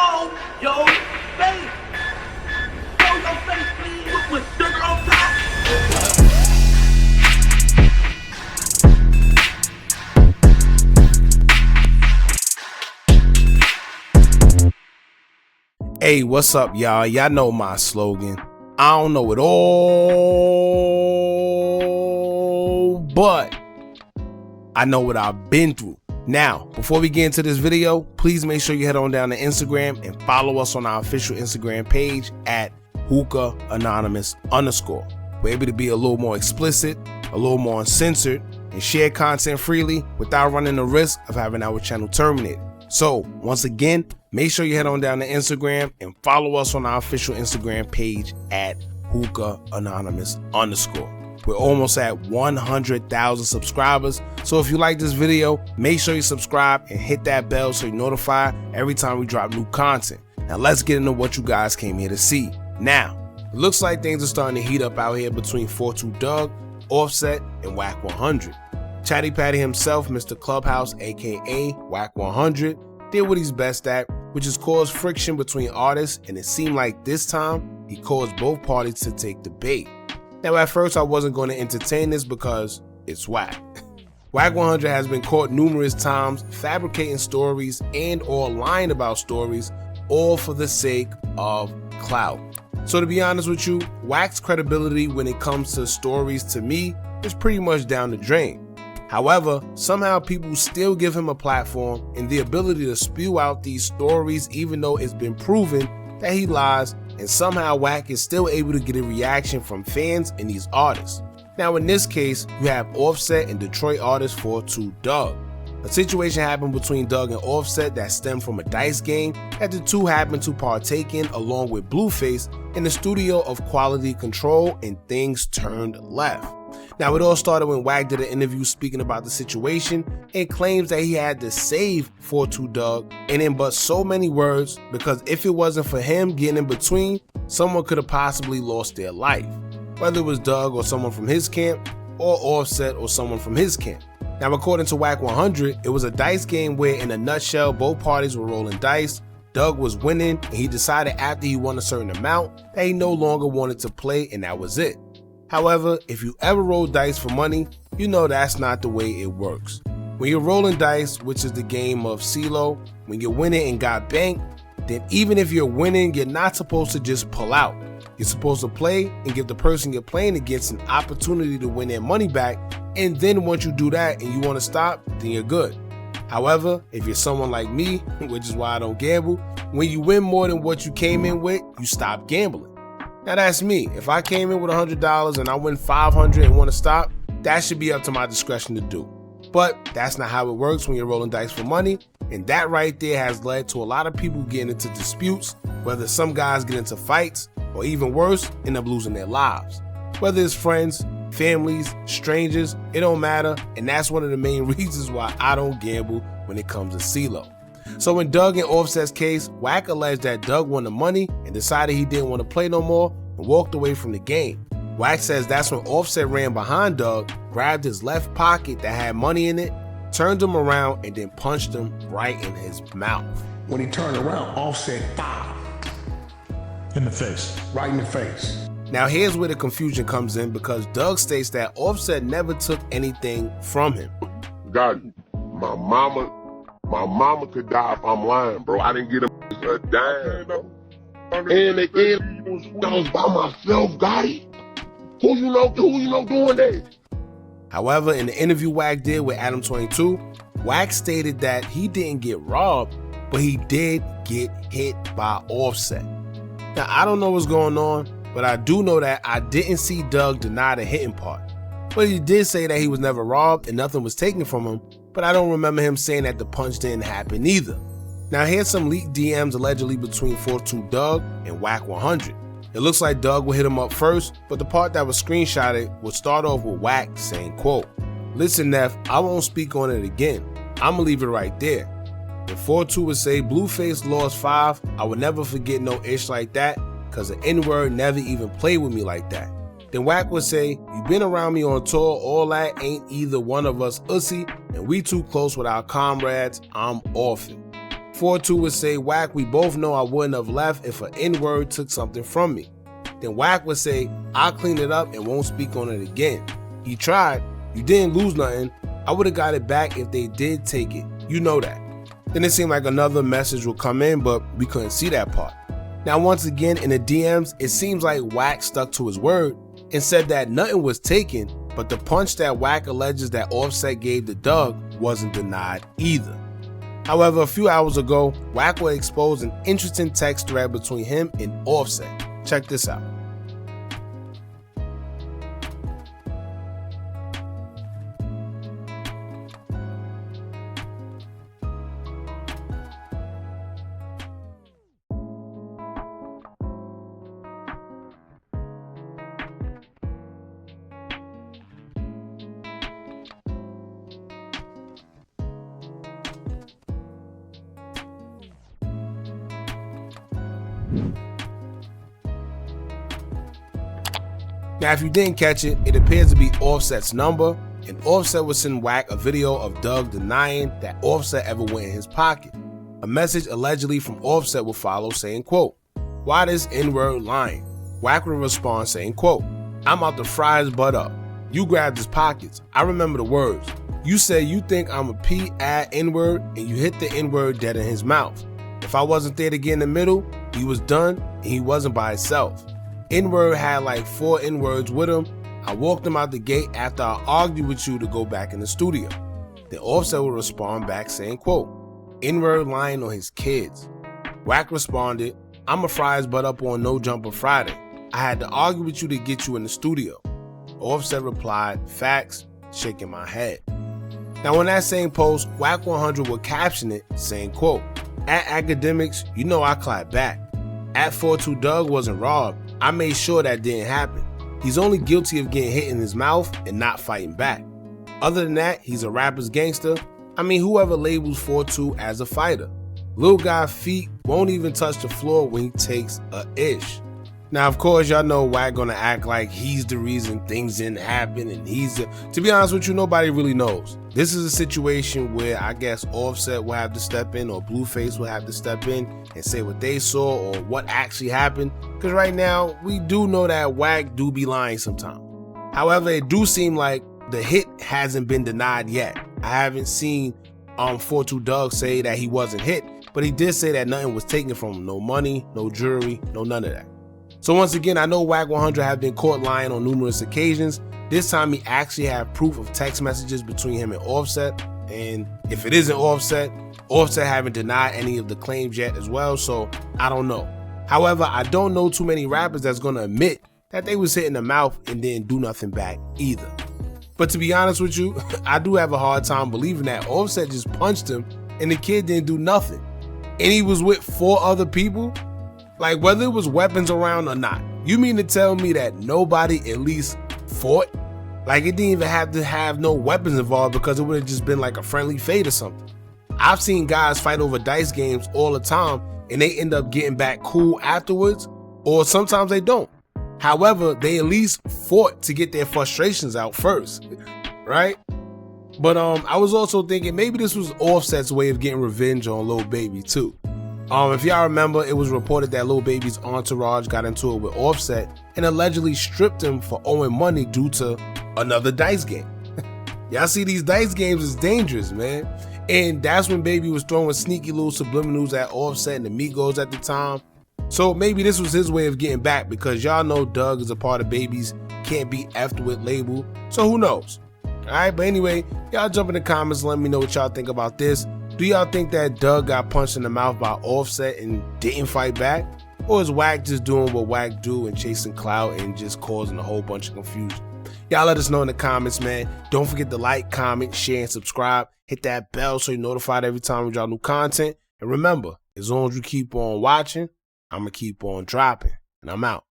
show your face. Show your face, please, with Dugg on top. Hey, what's up, y'all? Y'all know my slogan. I don't know it all, but I know what I've been through. Now, before we get into this video, please make sure you head on down to Instagram and follow us on our official Instagram page at Hookah Anonymous _. We're able to be a little more explicit, a little more uncensored, and share content freely without running the risk of having our channel terminated. So, once again, make sure you head on down to Instagram and follow us on our official Instagram page at Hookah Anonymous _. We're almost at 100,000 subscribers, so if you like this video, make sure you subscribe and hit that bell so you're notified every time we drop new content. Now let's get into what you guys came here to see. Now, it looks like things are starting to heat up out here between 4-2 Dugg, Offset, and Wack100. Chatty Patty himself, Mr. Clubhouse, aka Wack100, did what he's best at, which is cause friction between artists, and it seemed like this time he caused both parties to take the bait. Now at first I wasn't going to entertain this because it's Wack. Wack100 has been caught numerous times fabricating stories and or lying about stories, all for the sake of clout. So to be honest with you, Wack's credibility when it comes to stories to me is pretty much down the drain. However, somehow people still give him a platform and the ability to spew out these stories even though it's been proven that he lies, and somehow Wack is still able to get a reaction from fans and these artists. Now in this case, you have Offset and Detroit artist 4-2 Dugg. A situation happened between Dugg and Offset that stemmed from a dice game that the two happened to partake in along with Blueface in the studio of Quality Control, and things turned left. Now it all started when Wack did an interview speaking about the situation and claims that he had to save 4-2 Dugg, and in but so many words, because if it wasn't for him getting in between, someone could have possibly lost their life. Whether it was Dugg or someone from his camp, or Offset or someone from his camp. Now according to Wack100, it was a dice game where in a nutshell both parties were rolling dice, Dugg was winning, and he decided after he won a certain amount that he no longer wanted to play, and that was it. However, if you ever roll dice for money, you know that's not the way it works. When you're rolling dice, which is the game of CeeLo, when you're winning and got banked, then even if you're winning, you're not supposed to just pull out. You're supposed to play and give the person you're playing against an opportunity to win their money back, and then once you do that and you want to stop, then you're good. However, if you're someone like me, which is why I don't gamble, when you win more than what you came in with, you stop gambling. Now that's me. If I came in with $100 and I win 500 and want to stop, that should be up to my discretion to do. But that's not how it works when you're rolling dice for money, and that right there has led to a lot of people getting into disputes, whether some guys get into fights, or even worse, end up losing their lives. Whether it's friends, families, strangers, it don't matter, and that's one of the main reasons why I don't gamble when it comes to CeeLo. So in Dugg and Offset's case, Wack alleged that Dugg won the money and decided he didn't want to play no more and walked away from the game. Wack says that's when Offset ran behind Dugg, grabbed his left pocket that had money in it, turned him around, and then punched him right in his mouth. When he turned around, Offset fired. In the face. Right in the face. Now here's where the confusion comes in, because Dugg states that Offset never took anything from him. God, my mama could die if I'm lying, bro. I didn't get a dime, bro. And again, I was by myself, Gotti. Who you know doing that? However, in the interview Wack did with Adam 22, Wack stated that he didn't get robbed, but he did get hit by Offset. Now, I don't know what's going on, but I do know that I didn't see Dugg deny the hitting part. But he did say that he was never robbed and nothing was taken from him, but I don't remember him saying that the punch didn't happen either. Now here's some leaked DMs allegedly between 4-2 Dugg and Wack100. It looks like Dugg will hit him up first, but the part that was screenshotted would start off with Wack saying, quote, "Listen, Neff, I won't speak on it again. I'ma leave it right there. If 4-2 would say Blueface lost 5, I would never forget no ish like that, cause the N-word never even played with me like that. Then Wack would say, you been around me on tour, all that ain't either one of us ussy, and we too close with our comrades, I'm orphan. 42 would say, Wack, we both know I wouldn't have left if an N-word took something from me. Then Wack would say, I'll clean it up and won't speak on it again. He tried. You didn't lose nothing. I would have got it back if they did take it. You know that. Then it seemed like another message would come in, but we couldn't see that part. Now, once again, in the DMs, it seems like Wack stuck to his word and said that nothing was taken, but the punch that Wack alleges that Offset gave to Dugg wasn't denied either. However, a few hours ago, Wack would expose an interesting text thread between him and Offset. Check this out. Now, if you didn't catch it, it appears to be Offset's number, and Offset would send Wack a video of Dugg denying that Offset ever went in his pocket. A message allegedly from Offset would follow saying, quote, why this N-word lying? Wack would respond saying, quote, I'm out to fry his butt up. You grabbed his pockets. I remember the words. You say you think I'm a P-N-word and you hit the N-word dead in his mouth. If I wasn't there to get in the middle, he was done and he wasn't by himself. N-word had like 4 N-words with him. I walked him out the gate after I argued with you to go back in the studio. Then Offset would respond back saying, quote, N-word lying on his kids. Wack responded, I'ma fry his butt up on No Jumper Friday. I had to argue with you to get you in the studio. Offset replied, facts, shaking my head. Now on that same post, Wack100 would caption it saying, quote, at academics, you know I clap back. At 42 Dugg wasn't robbed. I made sure that didn't happen. He's only guilty of getting hit in his mouth and not fighting back. Other than that, he's a rapper's gangster. I mean, whoever labels 42 as a fighter. Little guy feet won't even touch the floor when he takes a ish. Now, of course, y'all know Wack gonna act like he's the reason things didn't happen and to be honest with you, nobody really knows. This is a situation where I guess Offset will have to step in or Blueface will have to step in and say what they saw or what actually happened. Because right now, we do know that Wack do be lying sometimes. However, it do seem like the hit hasn't been denied yet. I haven't seen 42 Dugg say that he wasn't hit, but he did say that nothing was taken from him. No money, no jewelry, no none of that. So once again, I know Wack100 have been caught lying on numerous occasions. This time he actually had proof of text messages between him and Offset. And if it isn't Offset, Offset haven't denied any of the claims yet as well, so I don't know. However, I don't know too many rappers that's gonna admit that they was hit in the mouth and didn't do nothing back either. But to be honest with you, I do have a hard time believing that Offset just punched him and the kid didn't do nothing. And he was with 4 other people? Like, whether it was weapons around or not, you mean to tell me that nobody at least fought? Like, it didn't even have to have no weapons involved because it would have just been like a friendly fade or something. I've seen guys fight over dice games all the time and they end up getting back cool afterwards, or sometimes they don't. However, they at least fought to get their frustrations out first, right? But I was also thinking maybe this was Offset's way of getting revenge on Lil Baby too. If y'all remember, it was reported that Lil Baby's entourage got into it with Offset and allegedly stripped him for owing money due to another dice game. Y'all see, these dice games is dangerous, man. And that's when Baby was throwing sneaky little subliminals at Offset and the Migos at the time. So maybe this was his way of getting back, because y'all know Dugg is a part of Baby's Can't Be F'd With label. So who knows? Alright, but anyway, y'all jump in the comments and let me know what y'all think about this. Do y'all think that Dugg got punched in the mouth by Offset and didn't fight back? Or is Wack just doing what Wack do and chasing clout and just causing a whole bunch of confusion? Y'all let us know in the comments, man. Don't forget to like, comment, share, and subscribe. Hit that bell so you're notified every time we drop new content. And remember, as long as you keep on watching, I'm going to keep on dropping. And I'm out.